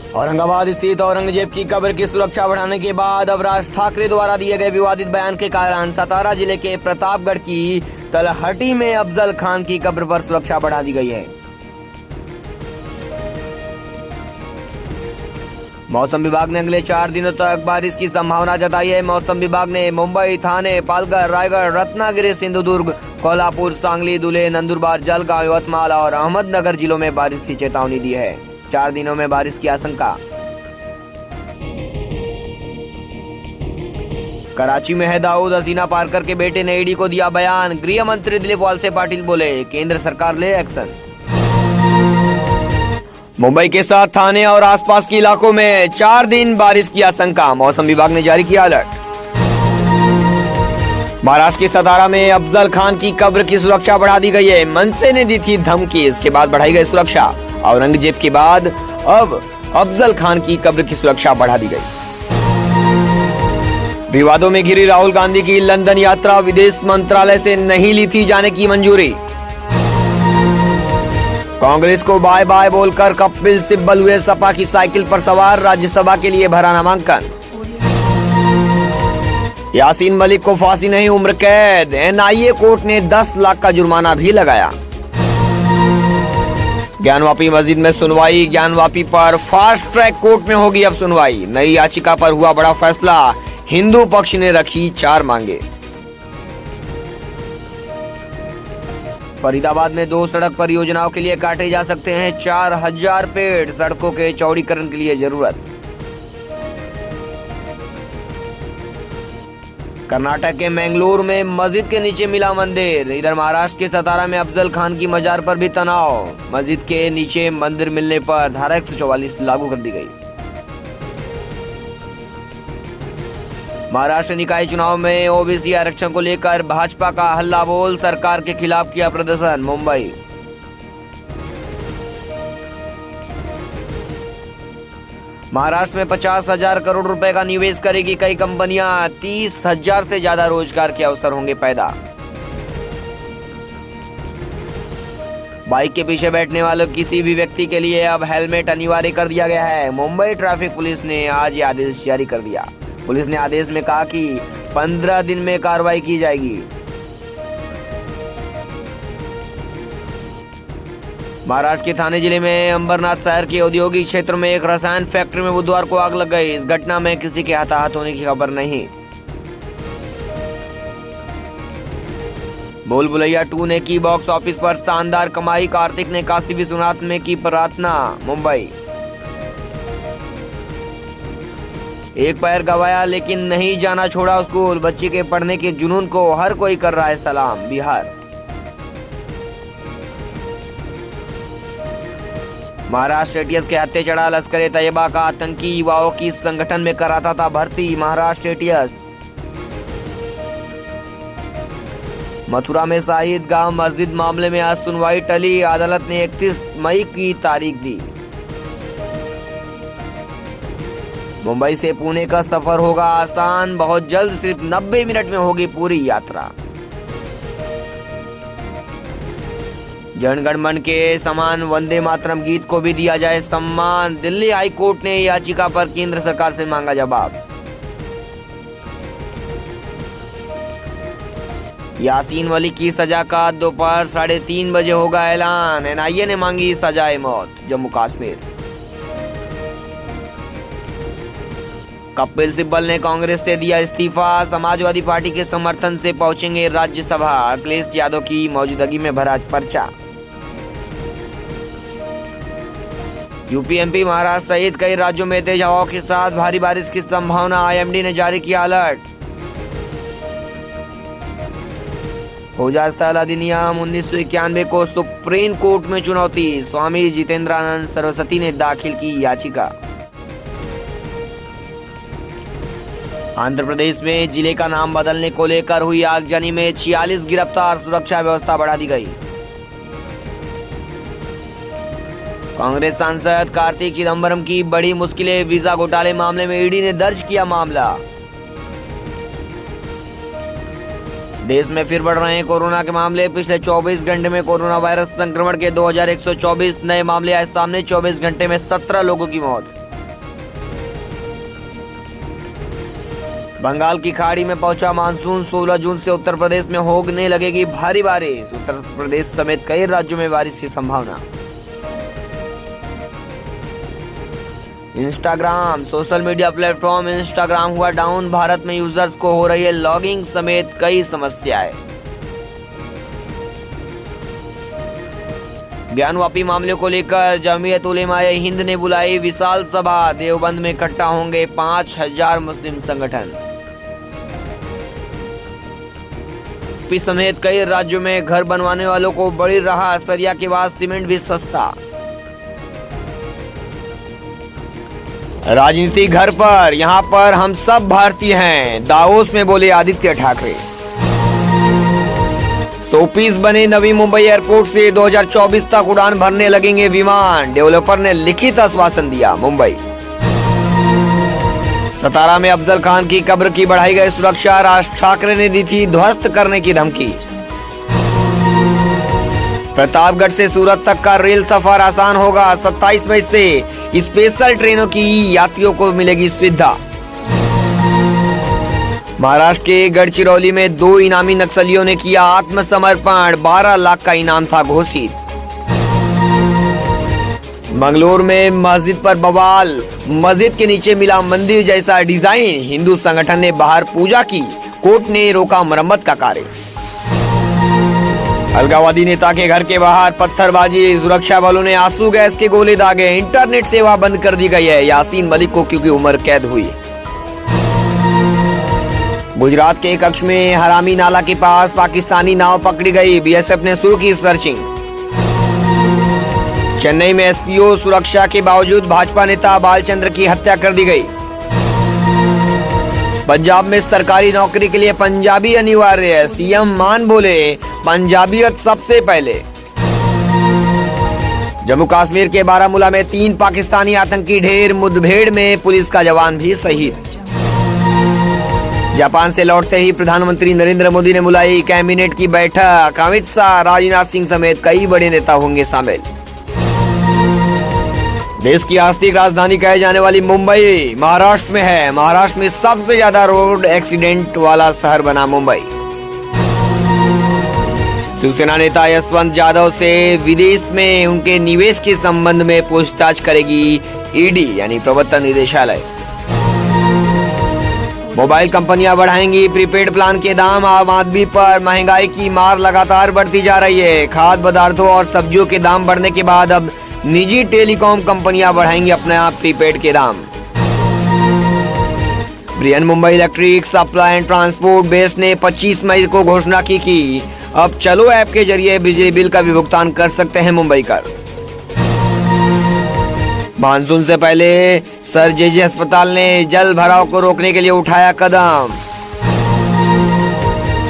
औरंगाबाद स्थित औरंगजेब की कब्र की सुरक्षा बढ़ाने के बाद अब राज ठाकरे द्वारा दिए गए विवादित बयान के कारण सतारा जिले के प्रतापगढ़ की तलहटी में अफजल खान की कब्र पर सुरक्षा बढ़ा दी गई है। मौसम विभाग ने अगले 4 दिनों तक बारिश की संभावना जताई है। मौसम विभाग ने मुंबई, ठाणे, पालघर, रायगढ़, रत्नागिरी, सिंधुदुर्ग, कोल्हापुर, सांगली, धुले, नंदुरबार, जलगांव, यवतमाल और अहमदनगर जिलों में बारिश की चेतावनी दी है। 4 दिनों में बारिश की आशंका। कराची में है दाऊद, हसीना पारकर के बेटे ने ईडी को दिया बयान। गृह मंत्री दिलीप वालसे पाटिल बोले, केंद्र सरकार ले एक्शन। मुंबई के साथ ठाणे और आसपास के इलाकों में 4 दिन बारिश की आशंका। मौसम विभाग ने जारी किया अलर्ट। महाराष्ट्र के सतारा में अफजल खान की कब्र की सुरक्षा बढ़ा दी गई है। मनसे ने दी थी धमकी, इसके बाद बढ़ाई गई सुरक्षा। औरंगजेब के बाद अब अफजल खान की कब्र की सुरक्षा बढ़ा दी गई। विवादों में घिरी राहुल गांधी की लंदन यात्रा, विदेश मंत्रालय से नहीं ली थी जाने की मंजूरी। कांग्रेस को बाय बाय बोलकर कपिल सिब्बल हुए सपा की साइकिल पर सवार, राज्यसभा के लिए भरा नामांकन। यासीन मलिक को फांसी नहीं उम्र कैद, एनआईए कोर्ट ने 10 लाख का जुर्माना भी लगाया। ज्ञानवापी मस्जिद में सुनवाई, ज्ञानवापी पर फास्ट ट्रैक कोर्ट में होगी अब सुनवाई। नई याचिका पर हुआ बड़ा फैसला, हिंदू पक्ष ने रखी 4 मांगे। फरीदाबाद में 2 सड़क परियोजनाओं के लिए काटे जा सकते हैं 4000 पेड़, सड़कों के चौड़ीकरण के लिए जरूरत। कर्नाटक के मैंगलोर में मस्जिद के नीचे मिला मंदिर। इधर महाराष्ट्र के सतारा में अफजल खान की मजार पर भी तनाव। मस्जिद के नीचे मंदिर मिलने पर धारा 144 लागू कर दी गई। महाराष्ट्र निकाय चुनाव में ओबीसी आरक्षण को लेकर भाजपा का हल्ला बोल, सरकार के खिलाफ किया प्रदर्शन। मुंबई। महाराष्ट्र में 50,000 करोड़ रुपए का निवेश करेगी कई कंपनियां। 30,000 से ज्यादा रोजगार के अवसर होंगे पैदा। बाइक के पीछे बैठने वाले किसी भी व्यक्ति के लिए अब हेलमेट अनिवार्य कर दिया गया है। मुंबई ट्रैफिक पुलिस ने आज ये आदेश जारी कर दिया। पुलिस ने आदेश में कहा कि 15 दिन में कार्रवाई की जाएगी। महाराष्ट्र के ठाणे जिले में अंबरनाथ शहर के औद्योगिक क्षेत्र में एक रसायन फैक्ट्री में बुधवार को आग लग गई। इस घटना में किसी के हताहत होने की खबर नहीं। भूल भुलैया 2 ने की बॉक्स ऑफिस पर शानदार कमाई। कार्तिक ने काशी विश्वनाथ में की प्रार्थना। मुंबई। एक पैर गवाया लेकिन नहीं जाना छोड़ा स्कूल। बच्ची के पढ़ने के जुनून को हर कोई कर रहा है सलाम। बिहार। महाराष्ट्र एटीएस के हत्थे चढ़ा लश्कर ए तैयबा का आतंकी युवाओं की संगठन में कराता था भर्ती। महाराष्ट्र एटीएस। मथुरा में शाहिद गांव मस्जिद मामले में आज सुनवाई टली। अदालत ने 31 मई की तारीख दी। मुंबई से पुणे का सफर होगा आसान, बहुत जल्द सिर्फ 90 मिनट में होगी पूरी यात्रा। जनगण मन के समान वंदे मातरम गीत को भी दिया जाए सम्मान। दिल्ली हाई कोर्ट ने याचिका पर केंद्र सरकार से मांगा जवाब। यासीन मलिक की सजा का दोपहर 3:30 बजे होगा ऐलान। एनआईए ने मांगी सजाए मौत। जम्मू कश्मीर। कपिल सिब्बल ने कांग्रेस से दिया इस्तीफा। समाजवादी पार्टी के समर्थन से पहुंचेंगे राज्यसभा। अखिलेश यादव की मौजूदगी में भरा पर्चा। यूपी, एमपी, महाराष्ट्र सहित कई राज्यों में तेज हवाओं के साथ भारी बारिश की संभावना। आईएमडी ने जारी किया अलर्ट। फौजा स्थल अधिनियम 1991 को सुप्रीम कोर्ट में चुनौती। स्वामी जितेंद्रानंद सरस्वती ने दाखिल की याचिका। आंध्र प्रदेश में जिले का नाम बदलने को लेकर हुई आगजनी में 46 गिरफ्तार। सुरक्षा व्यवस्था बढ़ा दी गई। कांग्रेस सांसद कार्तिक चिदंबरम की बड़ी मुश्किलें। वीजा घोटाले मामले में ईडी ने दर्ज किया मामला। देश में फिर बढ़ रहे हैं कोरोना के मामले। पिछले 24 घंटे में कोरोना वायरस संक्रमण के 2124 नए मामले आए सामने। 24 घंटे में 17 लोगों की मौत। बंगाल की खाड़ी में पहुंचा मानसून। 16 जून से उत्तर प्रदेश में होने लगेगी भारी बारिश। उत्तर प्रदेश समेत कई राज्यों में बारिश की संभावना। Instagram social media platform Instagram हुआ डाउन। भारत में यूजर्स को हो रही है लॉगिंग समेत कई समस्याएं। ज्ञानवापी मामले को लेकर जमीयत उलेमाए हिंद ने बुलाई विशाल सभा। देवबंद में इकट्ठा होंगे 5000 मुस्लिम संगठन। यूपी समेत कई राज्यों में घर बनवाने वालों को बड़ी राहत। सरिया के बाद सीमेंट भी सस्ता। राजनीति घर पर, यहाँ पर हम सब भारतीय हैं, दावोस में बोले आदित्य ठाकरे। 100 पीस बने नवी मुंबई एयरपोर्ट से 2024 तक उड़ान भरने लगेंगे विमान। डेवलपर ने लिखित आश्वासन दिया। मुंबई सतारा में अफजल खान की कब्र की बढ़ाई गई सुरक्षा। राज ठाकरे ने दी थी ध्वस्त करने की धमकी। प्रतापगढ़ से सूरत तक का रेल सफर आसान होगा। 27 मई से स्पेशल ट्रेनों की यात्रियों को मिलेगी सुविधा। महाराष्ट्र के गढ़चिरौली में 2 इनामी नक्सलियों ने किया आत्मसमर्पण। 12 लाख का इनाम था घोषित। मंगलोर में मस्जिद पर बवाल। मस्जिद के नीचे मिला मंदिर जैसा डिजाइन। हिंदू संगठन ने बाहर पूजा की। कोर्ट ने रोका मरम्मत का कार्य। अलगाववादी नेता के घर के बाहर पत्थरबाजी। सुरक्षा बलों ने आंसू गैस के गोले दागे। इंटरनेट सेवा बंद कर दी गई है। यासीन मलिक को क्योंकि उम्र कैद हुई। गुजरात के कच्छ में हरामी नाला के पास पाकिस्तानी नाव पकड़ी गई। बीएसएफ ने शुरू की सर्चिंग। चेन्नई में एसपीओ सुरक्षा के बावजूद भाजपा नेता बालचंद्र की हत्या कर दी गई। पंजाब में सरकारी नौकरी के लिए पंजाबी अनिवार्य है। सीएम मान बोले पंजाबियत सबसे पहले। जम्मू कश्मीर के बारामूला में 3 पाकिस्तानी आतंकी ढेर। मुठभेड़ में पुलिस का जवान भी शहीद। जापान से लौटते ही प्रधानमंत्री नरेंद्र मोदी ने बुलाई कैबिनेट की बैठक। अमित शाह, राजनाथ सिंह समेत कई बड़े नेता होंगे शामिल। देश की आर्थिक राजधानी कहे जाने वाली मुंबई महाराष्ट्र में है। महाराष्ट्र में सबसे ज्यादा रोड एक्सीडेंट वाला शहर बना मुंबई। शिवसेना नेता यशवंत यादव से विदेश में उनके निवेश के संबंध में पूछताछ करेगी ईडी यानी प्रवर्तन निदेशालय। मोबाइल कंपनियां बढ़ाएंगी प्रीपेड प्लान के दाम। आम आदमी पर महंगाई की मार लगातार बढ़ती जा रही है। खाद्य पदार्थों और सब्जियों के दाम बढ़ने के बाद अब निजी टेलीकॉम कंपनियां बढ़ाएंगी अपने आप प्रीपेड के दाम। Brian Mumbai electric supply and transport base ने 25 मई को घोषणा की अब चलो ऐप के जरिए बिजली बिल का भी भुगतान कर सकते हैं मुंबई कर। मानसून से पहले सर जेजे अस्पताल ने जल भराव को रोकने के लिए उठाया कदम।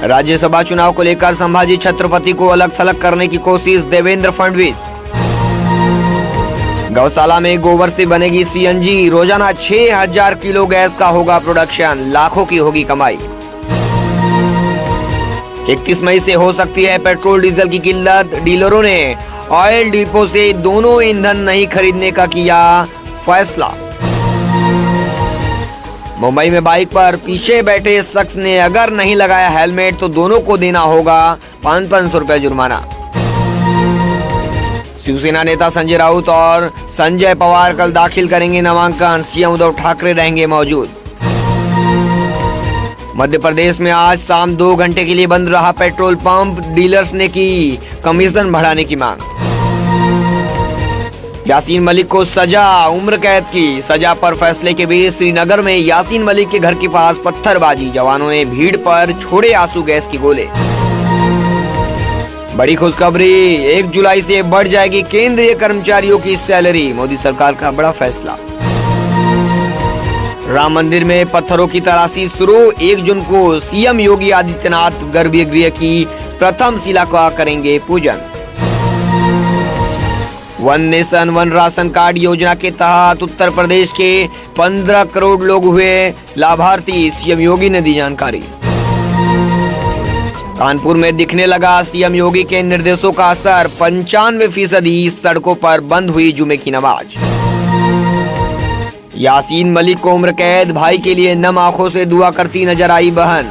राज्यसभा चुनाव को लेकर संभाजी छत्रपति को अलग थलग करने की कोशिश देवेंद्र फडणवीस। गौशाला में गोबर से बनेगी सीएनजी। रोजाना 6000 किलो गैस का होगा प्रोडक्शन। लाखों की होगी कमाई। 31 मई से हो सकती है पेट्रोल डीजल की किल्लत। डीलरों ने ऑयल डिपो से दोनों ईंधन नहीं खरीदने का किया फैसला। मुंबई में बाइक पर पीछे बैठे शख्स ने अगर नहीं लगाया हेलमेट तो दोनों को देना होगा 500 रुपए जुर्माना। शिवसेना नेता संजय राउत और संजय पवार कल दाखिल करेंगे नामांकन। सीएम उद्धव ठाकरे रहेंगे मौजूद। मध्य प्रदेश में आज शाम 2 घंटे के लिए बंद रहा पेट्रोल पंप। डीलर्स ने की कमीशन बढ़ाने की मांग। यासीन मलिक को सजा उम्र कैद की। सजा पर फैसले के बीच श्रीनगर में यासीन मलिक के घर के पास पत्थरबाजी। जवानों ने भीड़ पर छोड़े आंसू गैस के गोले। बड़ी खुशखबरी 1 जुलाई से बढ़ जाएगी केंद्रीय कर्मचारियों की सैलरी। मोदी सरकार का बड़ा फैसला। राम मंदिर में पत्थरों की तराशी शुरू। 1 जून को सीएम योगी आदित्यनाथ गर्भगृह की प्रथम शिला का करेंगे पूजन। One nation one ration card योजना के तहत उत्तर प्रदेश के 15 करोड़ लोग हुए लाभार्थी। सीएम योगी ने दी जानकारी। कानपुर में दिखने लगा सीएम योगी के निर्देशों का असर। 95% सड़कों पर बंद हुई जुमे की नमाज। यासीन मलिक को उम्र कैद, भाई के लिए नम आंखों से दुआ करती नजर आई बहन।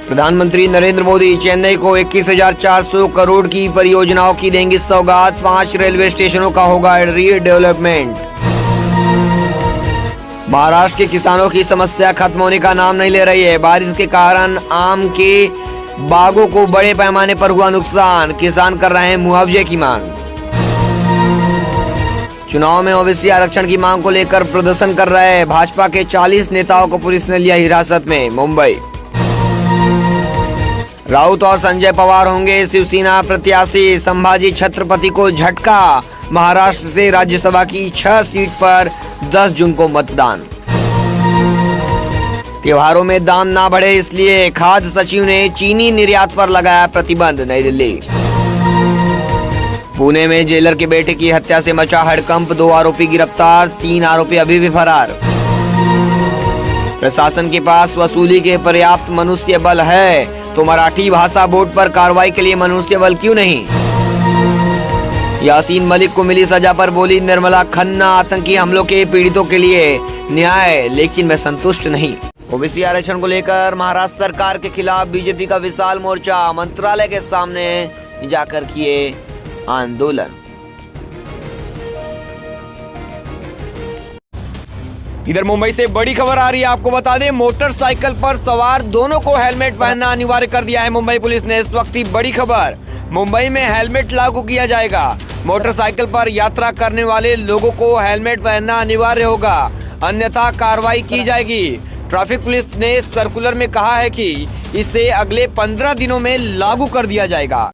प्रधानमंत्री नरेंद्र मोदी चेन्नई को 21,400 करोड़ की परियोजनाओं की देंगी सौगात, 5 रेलवे स्टेशनों का होगा रीडेवलपमेंट। महाराष्ट्र के किसानों की समस्या खत्म होने का नाम नहीं ले रही है। बारिश के कारण आम के बागों को बड़े पैमाने पर हुआ नुकसान, किसान कर रहे हैं मुआवजे की मांग। चुनाव में ओबीसी आरक्षण की मांग को लेकर प्रदर्शन कर रहे भाजपा के 40 नेताओं को पुलिस ने लिया हिरासत में। मुंबई राउत और संजय पवार होंगे शिवसेना प्रत्याशी, संभाजी छत्रपति को झटका, महाराष्ट्र से राज्यसभा की 6 सीट पर 10 जून को मतदान। त्योहारों में दाम ना बढ़े इसलिए खाद्य सचिव ने चीनी निर्यात पर लगाया प्रतिबंध। नई दिल्ली पुणे में जेलर के बेटे की हत्या से मचा हड़कंप, 2 आरोपी गिरफ्तार, 3 आरोपी अभी भी फरार। प्रशासन के पास वसूली के पर्याप्त मनुष्य बल है तो मराठी भाषा बोर्ड पर कार्रवाई के लिए मनुष्य बल क्यों नहीं। यासीन मलिक को मिली सजा पर बोली निर्मला खन्ना, आतंकी हमलों के पीड़ितों के लिए न्याय, लेकिन मैं संतुष्ट नहीं। ओबीसी आरक्षण को लेकर महाराष्ट्र सरकार के खिलाफ बीजेपी का विशाल मोर्चा, मंत्रालय के सामने जाकर किए आंदोलन। इधर मुंबई से बड़ी खबर आ रही है, आपको बता दें मोटरसाइकिल पर सवार दोनों को हेलमेट पहनना अनिवार्य कर दिया है मुंबई पुलिस ने। इस वक्त की बड़ी खबर, मुंबई में हेलमेट लागू किया जाएगा। मोटरसाइकिल पर यात्रा करने वाले लोगों को हेलमेट पहनना अनिवार्य होगा, अन्यथा कार्रवाई की जाएगी। ट्रैफिक पुलिस ने सर्कुलर में कहा है कि इसे अगले 15 दिनों में लागू कर दिया जाएगा।